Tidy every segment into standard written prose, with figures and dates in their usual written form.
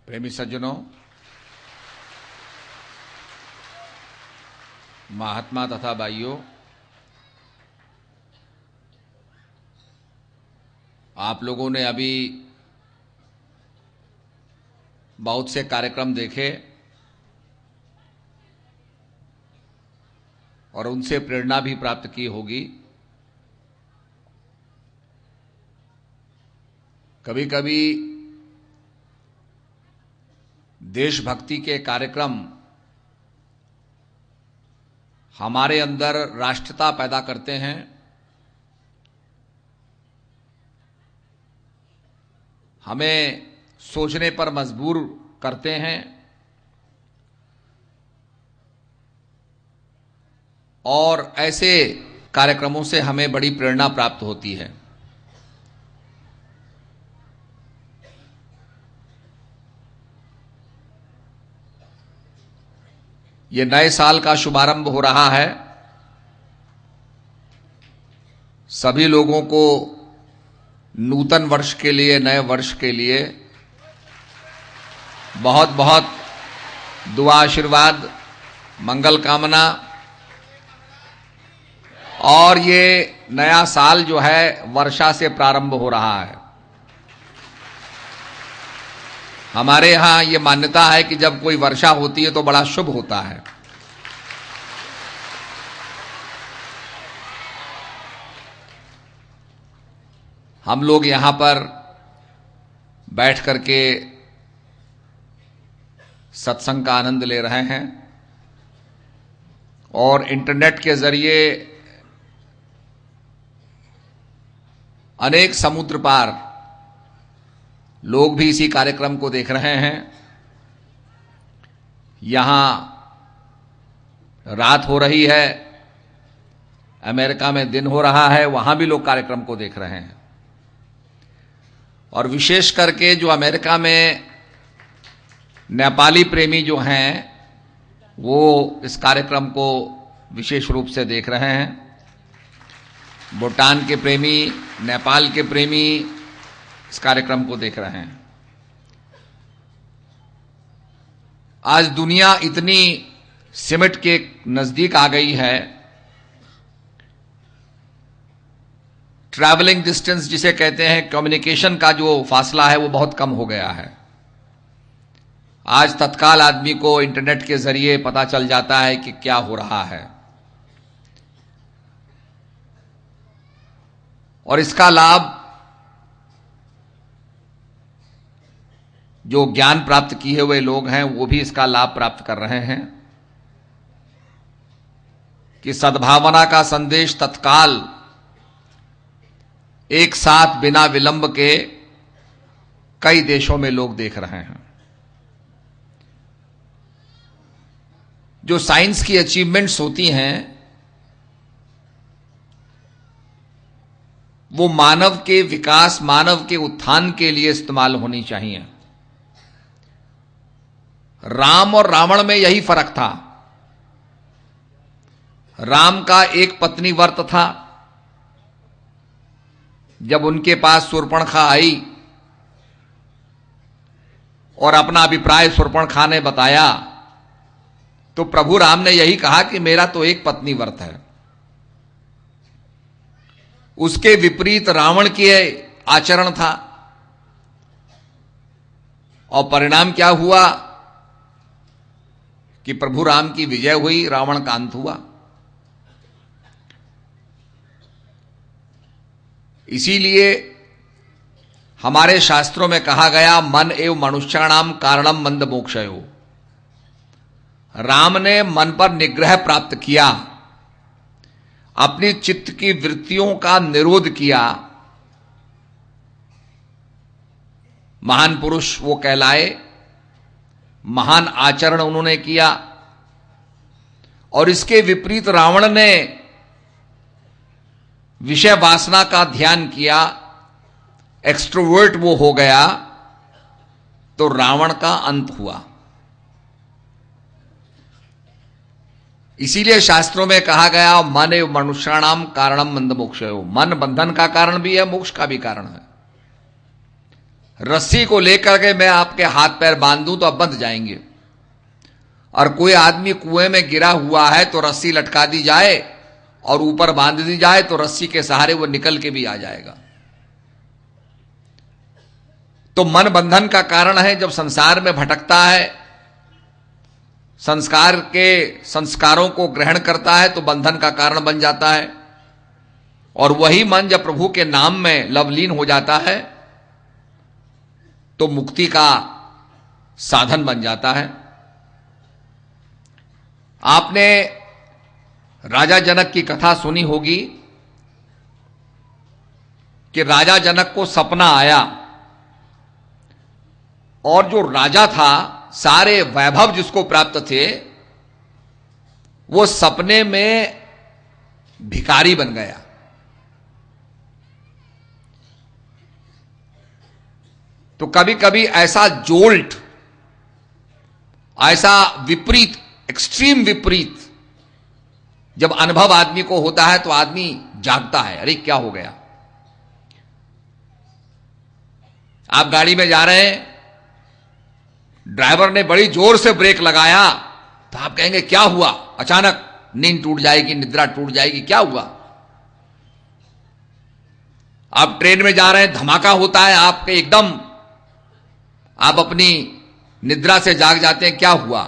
प्रेमी सज्जनों, महात्मा तथा भाइयों, आप लोगों ने अभी बहुत से कार्यक्रम देखे और उनसे प्रेरणा भी प्राप्त की होगी। कभी कभी देशभक्ति के कार्यक्रम हमारे अंदर राष्ट्रीयता पैदा करते हैं, हमें सोचने पर मजबूर करते हैं और ऐसे कार्यक्रमों से हमें बड़ी प्रेरणा प्राप्त होती है। ये नए साल का शुभारंभ हो रहा है। सभी लोगों को नूतन वर्ष के लिए, नए वर्ष के लिए बहुत बहुत दुआ, आशीर्वाद, मंगल कामना। और ये नया साल जो है वर्षा से प्रारंभ हो रहा है। हमारे यहां ये मान्यता है कि जब कोई वर्षा होती है तो बड़ा शुभ होता है। हम लोग यहां पर बैठ करके सत्संग का आनंद ले रहे हैं और इंटरनेट के जरिए अनेक समुद्र पार लोग भी इसी कार्यक्रम को देख रहे हैं। यहां रात हो रही है, अमेरिका में दिन हो रहा है, वहां भी लोग कार्यक्रम को देख रहे हैं। और विशेष करके जो अमेरिका में नेपाली प्रेमी जो हैं वो इस कार्यक्रम को विशेष रूप से देख रहे हैं। भूटान के प्रेमी, नेपाल के प्रेमी इस कार्यक्रम को देख रहे हैं। आज दुनिया इतनी सिमट के नजदीक आ गई है, ट्रैवलिंग डिस्टेंस जिसे कहते हैं, कम्युनिकेशन का जो फासला है वो बहुत कम हो गया है। आज तत्काल आदमी को इंटरनेट के जरिए पता चल जाता है कि क्या हो रहा है और इसका लाभ जो ज्ञान प्राप्त किए हुए लोग हैं वो भी इसका लाभ प्राप्त कर रहे हैं कि सद्भावना का संदेश तत्काल एक साथ बिना विलंब के कई देशों में लोग देख रहे हैं। जो साइंस की अचीवमेंट्स होती हैं वो मानव के विकास, मानव के उत्थान के लिए इस्तेमाल होनी चाहिए। राम और रावण में यही फर्क था। राम का एक पत्नी व्रत था। जब उनके पास शूर्पणखा आई और अपना अभिप्राय शूर्पणखा ने बताया तो प्रभु राम ने यही कहा कि मेरा तो एक पत्नी व्रत है। उसके विपरीत रावण के आचरण था और परिणाम क्या हुआ कि प्रभु राम की विजय हुई, रावण का अंत हुआ। इसीलिए हमारे शास्त्रों में कहा गया, मन एव मनुष्याणाम कारणम मंद मोक्षयो। राम ने मन पर निग्रह प्राप्त किया, अपनी चित्त की वृत्तियों का निरोध किया। महान पुरुष वो कहलाए, महान आचरण उन्होंने किया। और इसके विपरीत रावण ने विषय वासना का ध्यान किया, एक्सट्रोवर्ट वो हो गया, तो रावण का अंत हुआ। इसीलिए शास्त्रों में कहा गया, मन एव मनुष्याणाम कारणम मंद मोक्षयो। मन बंधन का कारण भी है, मोक्ष का भी कारण है। रस्सी को लेकर के मैं आपके हाथ पैर बांध दूं तो अब बंध जाएंगे, और कोई आदमी कुएं में गिरा हुआ है तो रस्सी लटका दी जाए और ऊपर बांध दी जाए तो रस्सी के सहारे वो निकल के भी आ जाएगा। तो मन बंधन का कारण है। जब संसार में भटकता है, संस्कारों को ग्रहण करता है तो बंधन का कारण बन जाता है, और वही मन जब प्रभु के नाम में लवलीन हो जाता है तो मुक्ति का साधन बन जाता है। आपने राजा जनक की कथा सुनी होगी कि राजा जनक को सपना आया, और जो राजा था, सारे वैभव जिसको प्राप्त थे, वो सपने में भिखारी बन गया। तो कभी कभी ऐसा जोल्ट, ऐसा विपरीत, एक्सट्रीम विपरीत जब अनुभव आदमी को होता है तो आदमी जागता है, अरे क्या हो गया। आप गाड़ी में जा रहे हैं, ड्राइवर ने बड़ी जोर से ब्रेक लगाया तो आप कहेंगे क्या हुआ, अचानक नींद टूट जाएगी, निद्रा टूट जाएगी, क्या हुआ। आप ट्रेन में जा रहे हैं, धमाका होता है, आपके एकदम आप अपनी निद्रा से जाग जाते हैं, क्या हुआ।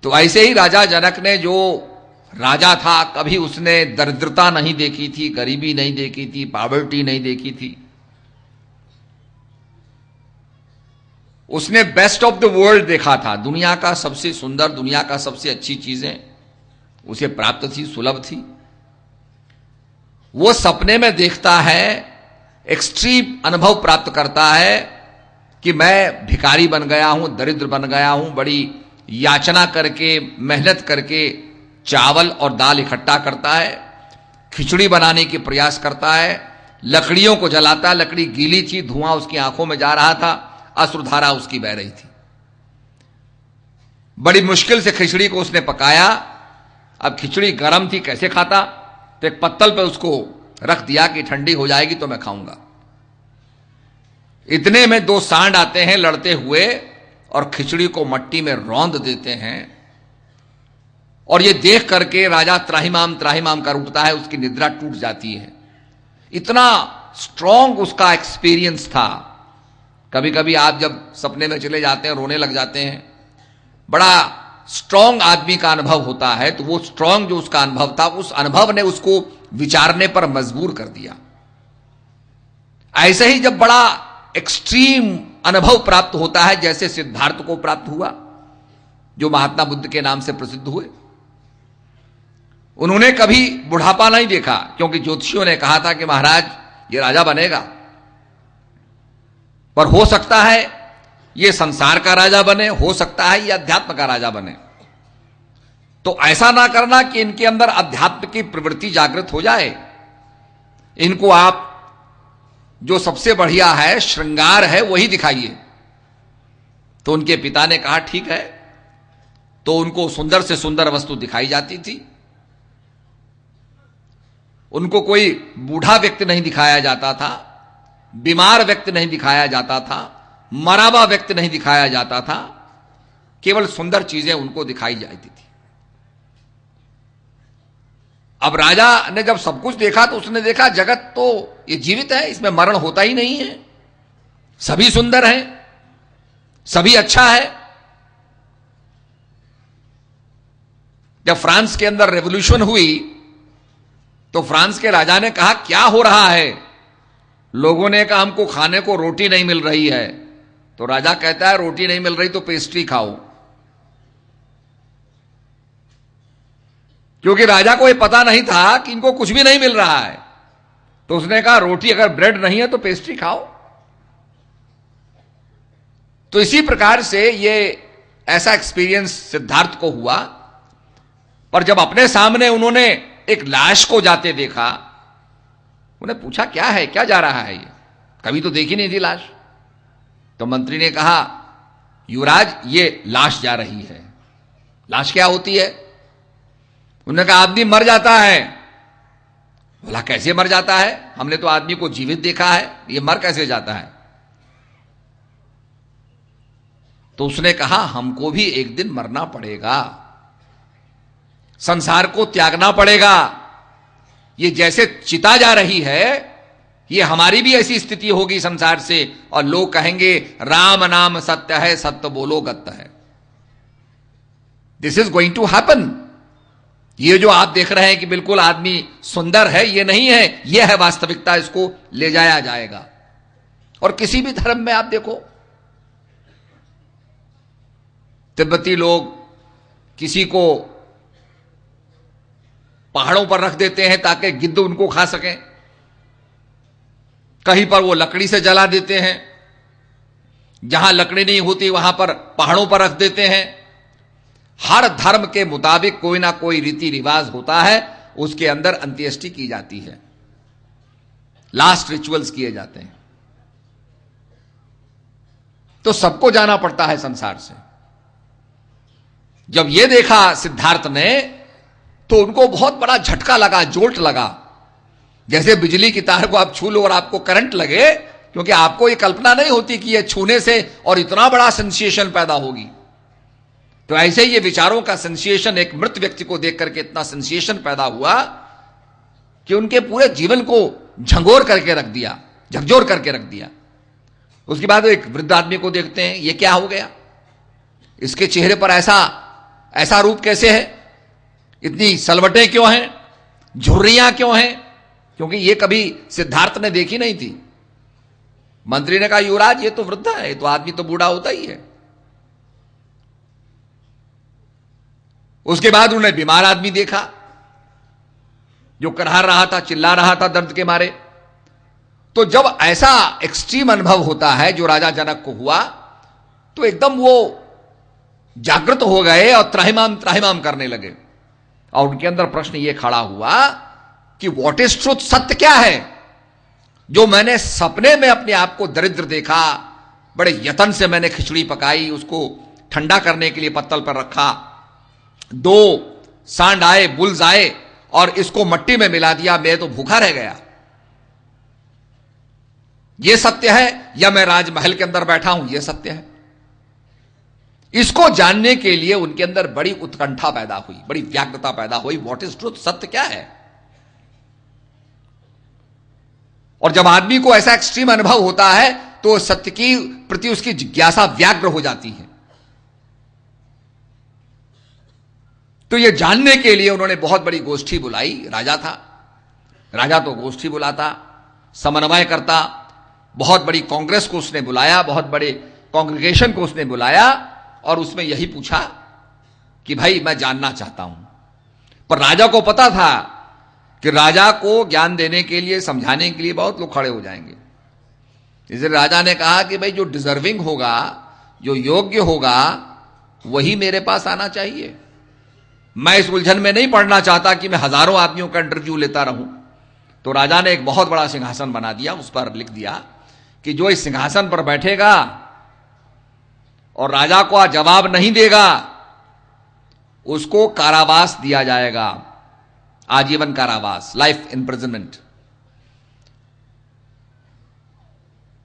तो ऐसे ही राजा जनक ने, जो राजा था, कभी उसने दरिद्रता नहीं देखी थी, गरीबी नहीं देखी थी, पॉवर्टी नहीं देखी थी। उसने बेस्ट ऑफ द वर्ल्ड देखा था, दुनिया का सबसे सुंदर, दुनिया का सबसे अच्छी चीजें उसे प्राप्त थी, सुलभ थी। वो सपने में देखता है, एक्सट्रीम अनुभव प्राप्त करता है कि मैं भिखारी बन गया हूं, दरिद्र बन गया हूं, बड़ी याचना करके, मेहनत करके चावल और दाल इकट्ठा करता है, खिचड़ी बनाने की प्रयास करता है, लकड़ियों को जलाता है, लकड़ी गीली थी, धुआं उसकी आंखों में जा रहा था, अश्रुधारा उसकी बह रही थी। बड़ी मुश्किल से खिचड़ी को उसने पकाया। अब खिचड़ी गर्म थी, कैसे खाता, तो एक पत्तल पे उसको रख दिया कि ठंडी हो जाएगी तो मैं खाऊंगा। इतने में दो सांड आते हैं लड़ते हुए और खिचड़ी को मट्टी में रौंद देते हैं, और ये देख करके राजा त्राहिमाम त्राहिमाम कर उठता है, उसकी निद्रा टूट जाती है। इतना स्ट्रांग उसका एक्सपीरियंस था। कभी कभी आप जब सपने में चले जाते हैं, रोने लग जाते हैं, बड़ा स्ट्रांग आदमी का अनुभव होता है, तो वो स्ट्रांग जो उसका अनुभव था, उस अनुभव ने उसको विचारने पर मजबूर कर दिया। ऐसे ही जब बड़ा एक्सट्रीम अनुभव प्राप्त होता है, जैसे सिद्धार्थ को प्राप्त हुआ, जो महात्मा बुद्ध के नाम से प्रसिद्ध हुए। उन्होंने कभी बुढ़ापा नहीं देखा, क्योंकि ज्योतिषियों ने कहा था कि महाराज ये राजा बनेगा, पर हो सकता है ये संसार का राजा बने, हो सकता है ये अध्यात्म का राजा बने। तो ऐसा ना करना कि इनके अंदर अध्यात्म की प्रवृत्ति जागृत हो जाए। इनको आप जो सबसे बढ़िया है, श्रृंगार है, वही दिखाइए। तो उनके पिता ने कहा ठीक है। तो उनको सुंदर से सुंदर वस्तु दिखाई जाती थी। उनको कोई बूढ़ा व्यक्ति नहीं दिखाया जाता था, बीमार व्यक्ति नहीं दिखाया जाता था, मरा हुआ व्यक्ति नहीं दिखाया जाता था, केवल सुंदर चीजें उनको दिखाई जाती थी। अब राजा ने जब सब कुछ देखा तो उसने देखा जगत तो ये जीवित है, इसमें मरण होता ही नहीं है, सभी सुंदर हैं, सभी अच्छा है। जब फ्रांस के अंदर रेवोल्यूशन हुई तो फ्रांस के राजा ने कहा क्या हो रहा है। लोगों ने कहा हमको खाने को रोटी नहीं मिल रही है। तो राजा कहता है रोटी नहीं मिल रही तो पेस्ट्री खाओ। क्योंकि राजा को यह पता नहीं था कि इनको कुछ भी नहीं मिल रहा है, तो उसने कहा रोटी अगर ब्रेड नहीं है तो पेस्ट्री खाओ। तो इसी प्रकार से ये ऐसा एक्सपीरियंस सिद्धार्थ को हुआ। पर जब अपने सामने उन्होंने एक लाश को जाते देखा, उन्हें पूछा क्या है, क्या जा रहा है, ये कभी तो देखी नहीं थी लाश। तो मंत्री ने कहा युवराज ये लाश जा रही है। लाश क्या होती है? उन्होंने कहा आदमी मर जाता है। बोला कैसे मर जाता है, हमने तो आदमी को जीवित देखा है, ये मर कैसे जाता है? तो उसने कहा हमको भी एक दिन मरना पड़ेगा, संसार को त्यागना पड़ेगा। ये जैसे चिता जा रही है, ये हमारी भी ऐसी स्थिति होगी संसार से, और लोग कहेंगे राम नाम सत्य है, सत्य बोलो गत्य है। This is going to happen. ये जो आप देख रहे हैं कि बिल्कुल आदमी सुंदर है, ये नहीं है, ये है वास्तविकता। इसको ले जाया जाएगा। और किसी भी धर्म में आप देखो, तिब्बती लोग किसी को पहाड़ों पर रख देते हैं ताकि गिद्ध उनको खा सकें, कहीं पर वो लकड़ी से जला देते हैं, जहां लकड़ी नहीं होती वहां पर पहाड़ों पर रख देते हैं। हर धर्म के मुताबिक कोई ना कोई रीति रिवाज होता है, उसके अंदर अंत्येष्टि की जाती है, लास्ट रिचुअल्स किए जाते हैं। तो सबको जाना पड़ता है संसार से। जब यह देखा सिद्धार्थ ने, तो उनको बहुत बड़ा झटका लगा, जोल्ट लगा, जैसे बिजली की तार को आप छू लो और आपको करंट लगे, क्योंकि आपको यह कल्पना नहीं होती कि यह छूने से और इतना बड़ा सेंसेशन पैदा होगी। तो ऐसे ही ये विचारों का सेंसेशन, एक मृत व्यक्ति को देख करके इतना सेंसेशन पैदा हुआ कि उनके पूरे जीवन को झंगोर करके रख दिया, झकझोर करके रख दिया। उसके बाद एक वृद्ध आदमी को देखते हैं, ये क्या हो गया, इसके चेहरे पर ऐसा रूप कैसे है, इतनी सलवटें क्यों हैं, झुर्रियां क्यों हैं, क्योंकि ये कभी सिद्धार्थ ने देखी नहीं थी। मंत्री ने कहा युवराज ये तो वृद्ध है, ये तो आदमी तो बूढ़ा होता ही है। उसके बाद उन्होंने बीमार आदमी देखा जो करहार रहा था, चिल्ला रहा था दर्द के मारे। तो जब ऐसा एक्सट्रीम अनुभव होता है जो राजा जनक को हुआ, तो एकदम वो जागृत हो गए और त्राहिमाम त्राहिमाम करने लगे। और उनके अंदर प्रश्न ये खड़ा हुआ कि व्हाट इज ट्रुथ, सत्य क्या है। जो मैंने सपने में अपने आप को दरिद्र देखा, बड़े यत्न से मैंने खिचड़ी पकाई, उसको ठंडा करने के लिए पत्तल पर रखा, 2 सांड आए, बुल्स आए और इसको मट्टी में मिला दिया, मैं तो भूखा रह गया। यह सत्य है, या मैं राजमहल के अंदर बैठा हूं, यह सत्य है। इसको जानने के लिए उनके अंदर बड़ी उत्कंठा पैदा हुई, बड़ी व्याग्रता पैदा हुई। व्हाट इज ट्रुथ, सत्य क्या है। और जब आदमी को ऐसा एक्सट्रीम अनुभव होता है तो सत्य की प्रति उसकी जिज्ञासा व्याग्र हो जाती है। तो यह जानने के लिए उन्होंने बहुत बड़ी गोष्ठी बुलाई। राजा था, राजा तो गोष्ठी बुलाता, समन्वय करता, बहुत बड़ी कांग्रेस को उसने बुलाया, बहुत बड़े कांग्रेगेशन को उसने बुलाया और उसमें यही पूछा कि भाई मैं जानना चाहता हूं। पर राजा को पता था कि राजा को ज्ञान देने के लिए, समझाने के लिए बहुत लोग खड़े हो जाएंगे। इसलिए राजा ने कहा कि भाई जो डिजर्विंग होगा, जो योग्य होगा, वही मेरे पास आना चाहिए। मैं इस उलझन में नहीं पड़ना चाहता कि मैं हजारों आदमियों का इंटरव्यू लेता रहूं। तो राजा ने एक बहुत बड़ा सिंहासन बना दिया, उस पर लिख दिया कि जो इस सिंहासन पर बैठेगा और राजा को जवाब नहीं देगा, उसको कारावास दिया जाएगा, आजीवन कारावास, लाइफ इम्प्रिजनमेंट।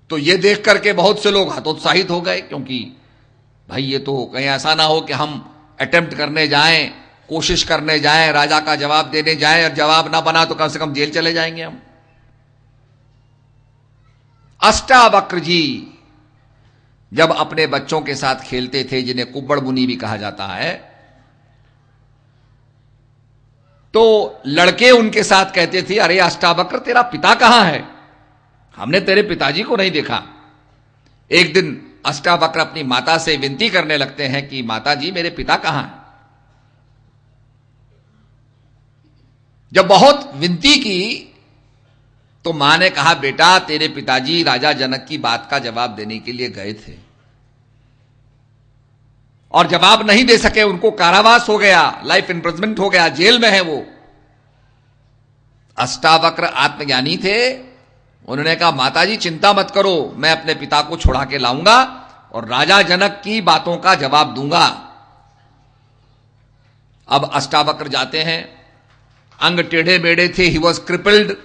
तो यह देख करके बहुत से लोग हतोत्साहित हो गए, क्योंकि भाई ये तो कहीं ऐसा ना हो कि हम अटेम्प्ट करने जाएं, कोशिश करने जाएं, राजा का जवाब देने जाएं और जवाब ना बना तो कम से कम जेल चले जाएंगे हम। अष्टावक्र जी जब अपने बच्चों के साथ खेलते थे, जिन्हें कुब्बड़ मुनि भी कहा जाता है, तो लड़के उनके साथ कहते थे, अरे अष्टावक्र तेरा पिता कहां है, हमने तेरे पिताजी को नहीं देखा। एक दिन अष्टावक्र अपनी माता से विनती करने लगते हैं कि माता जी मेरे पिता कहां हैं। जब बहुत विनती की तो मां ने कहा, बेटा तेरे पिताजी राजा जनक की बात का जवाब देने के लिए गए थे और जवाब नहीं दे सके, उनको कारावास हो गया, लाइफ इम्प्रिजनमेंट हो गया, जेल में है वो। अष्टावक्र आत्मज्ञानी थे, उन्होंने कहा माताजी चिंता मत करो, मैं अपने पिता को छुड़ा के लाऊंगा और राजा जनक की बातों का जवाब दूंगा। अब अष्टावक्र जाते हैं, अंग टेढ़े मेढ़े थे, ही वॉज क्रिपल्ड,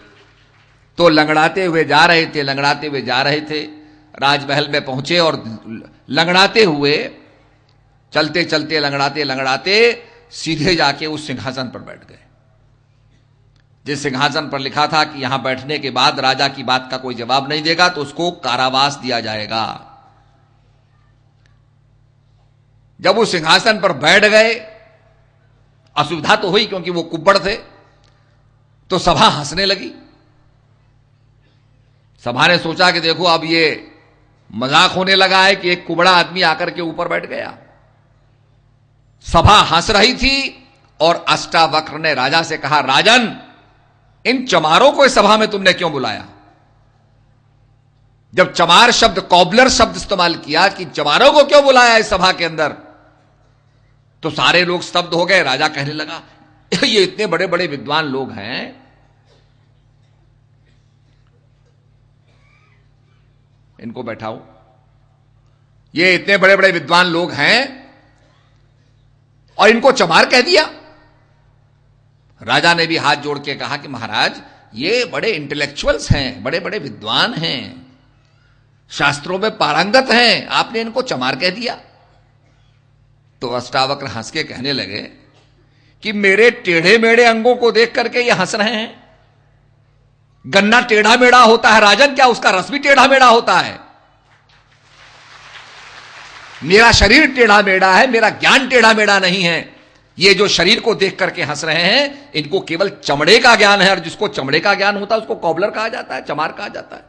तो लंगड़ाते हुए जा रहे थे, लंगड़ाते हुए जा रहे थे, राजमहल में पहुंचे और लंगड़ाते हुए चलते चलते लंगड़ाते लंगड़ाते सीधे जाके उस सिंहासन पर बैठ गए जिस सिंहासन पर लिखा था कि यहां बैठने के बाद राजा की बात का कोई जवाब नहीं देगा तो उसको कारावास दिया जाएगा। जब वो सिंहासन पर बैठ गए, असुविधा तो हुई क्योंकि वो कुब्बड़ थे, तो सभा हंसने लगी। सभा ने सोचा कि देखो अब ये मजाक होने लगा है कि एक कुबड़ा आदमी आकर के ऊपर बैठ गया। सभा हंस रही थी और अष्टावक्र ने राजा से कहा, राजन, इन चमारों को इस सभा में तुमने क्यों बुलाया? जब चमार शब्द, कॉबलर शब्द इस्तेमाल किया कि चमारों को क्यों बुलाया इस सभा के अंदर, तो सारे लोग स्तब्ध हो गए। राजा कहने लगा, ये इतने बड़े बड़े विद्वान लोग हैं, इनको बैठाओ। ये इतने बड़े बड़े विद्वान लोग हैं और इनको चमार कह दिया। राजा ने भी हाथ जोड़ के कहा कि महाराज, ये बड़े इंटेलेक्चुअल्स हैं, बड़े बड़े विद्वान हैं, शास्त्रों में पारंगत हैं, आपने इनको चमार कह दिया। तो अष्टावक्र हंस के कहने लगे कि मेरे टेढ़े मेढ़े अंगों को देख करके ये हंस रहे हैं। गन्ना टेढ़ा मेढ़ा होता है राजन, क्या उसका रस भी टेढ़ा मेढ़ा होता है? मेरा शरीर टेढ़ा मेढ़ा है, मेरा ज्ञान टेढ़ा मेढ़ा नहीं है। ये जो शरीर को देख करके हंस रहे हैं, इनको केवल चमड़े का ज्ञान है, और जिसको चमड़े का ज्ञान होता है उसको कॉबलर कहा जाता है, चमार कहा जाता है।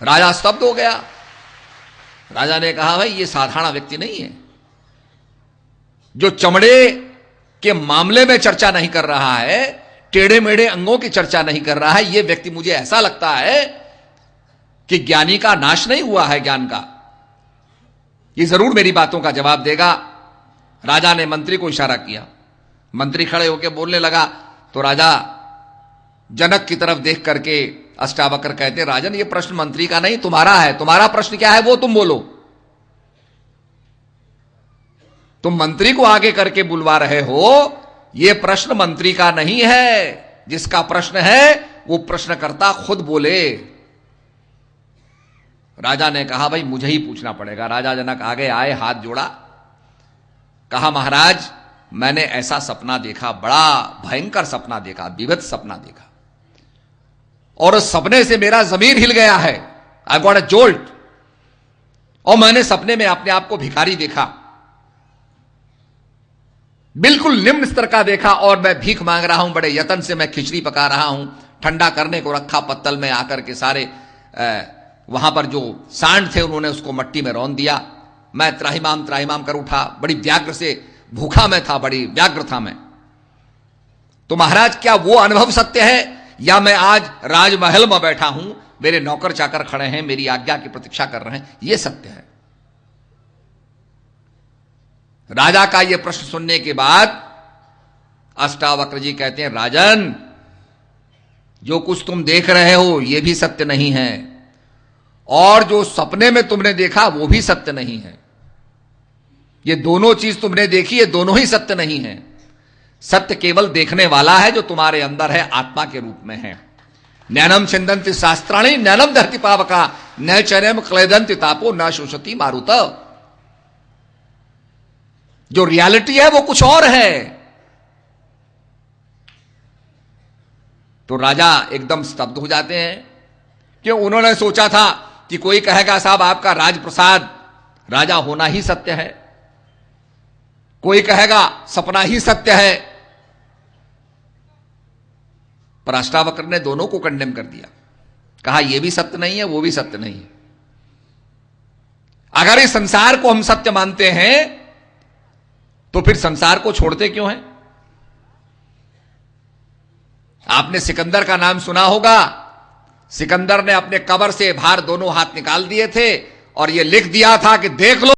राजा स्तब्ध हो गया। राजा ने कहा, भाई ये साधारण व्यक्ति नहीं है जो चमड़े के मामले में चर्चा नहीं कर रहा है, टेढ़े मेढ़े अंगों की चर्चा नहीं कर रहा है। यह व्यक्ति, मुझे ऐसा लगता है कि ज्ञानी का नाश नहीं हुआ है, ज्ञान का। ये जरूर मेरी बातों का जवाब देगा। राजा ने मंत्री को इशारा किया। मंत्री खड़े होकर बोलने लगा तो राजा जनक की तरफ देख करके अष्टावक्र कहते, राजन, ये प्रश्न मंत्री का नहीं, तुम्हारा है। तुम्हारा प्रश्न क्या है वो तुम बोलो। तुम मंत्री को आगे करके बुलवा रहे हो, यह प्रश्न मंत्री का नहीं है। जिसका प्रश्न है वो प्रश्नकर्ता खुद बोले। राजा ने कहा, भाई मुझे ही पूछना पड़ेगा। राजा जनक आगे आए, हाथ जोड़ा, कहा, महाराज, मैंने ऐसा सपना देखा, बड़ा भयंकर सपना देखा, विभत्स सपना देखा, और उस सपने से मेरा जमीर हिल गया है। I got a jolt. और मैंने सपने में अपने आप को भिखारी देखा, बिल्कुल निम्न स्तर का देखा, और मैं भीख मांग रहा हूं। बड़े यत्न से मैं खिचड़ी पका रहा हूं, ठंडा करने को रखा पत्तल में, आकर के सारे वहां पर जो सांड थे उन्होंने उसको मट्टी में रौंद दिया। मैं त्राहिमाम कर उठा, बड़ी व्याग्र से भूखा मैं था, बड़ी व्याग्र था मैं। तो महाराज, क्या वो अनुभव सत्य है, या मैं आज राजमहल में बैठा हूं, मेरे नौकर चाकर खड़े हैं, मेरी आज्ञा की प्रतीक्षा कर रहे हैं, ये सत्य है? राजा का यह प्रश्न सुनने के बाद अष्टावक्र जी कहते हैं, राजन, जो कुछ तुम देख रहे हो यह भी सत्य नहीं है, और जो सपने में तुमने देखा वो भी सत्य नहीं है। ये दोनों चीज तुमने देखी, ये दोनों ही सत्य नहीं है। सत्य केवल देखने वाला है जो तुम्हारे अंदर है, आत्मा के रूप में है। नैनम छिंदन्ति शास्त्राणि नैनम दहति पावका न चरम क्लेदन्ति तापो न शोषति मारुत। जो रियलिटी है वो कुछ और है। तो राजा एकदम स्तब्ध हो जाते हैं, क्यों? उन्होंने सोचा था कि कोई कहेगा, साहब आपका राजप्रसाद, राजा होना ही सत्य है। कोई कहेगा सपना ही सत्य है। पर अष्टावक्र ने दोनों को कंडेम कर दिया, कहा यह भी सत्य नहीं है, वो भी सत्य नहीं है। अगर इस संसार को हम सत्य मानते हैं तो फिर संसार को छोड़ते क्यों हैं? आपने सिकंदर का नाम सुना होगा। सिकंदर ने अपने कबर से बाहर दोनों हाथ निकाल दिए थे और यह लिख दिया था कि देख लो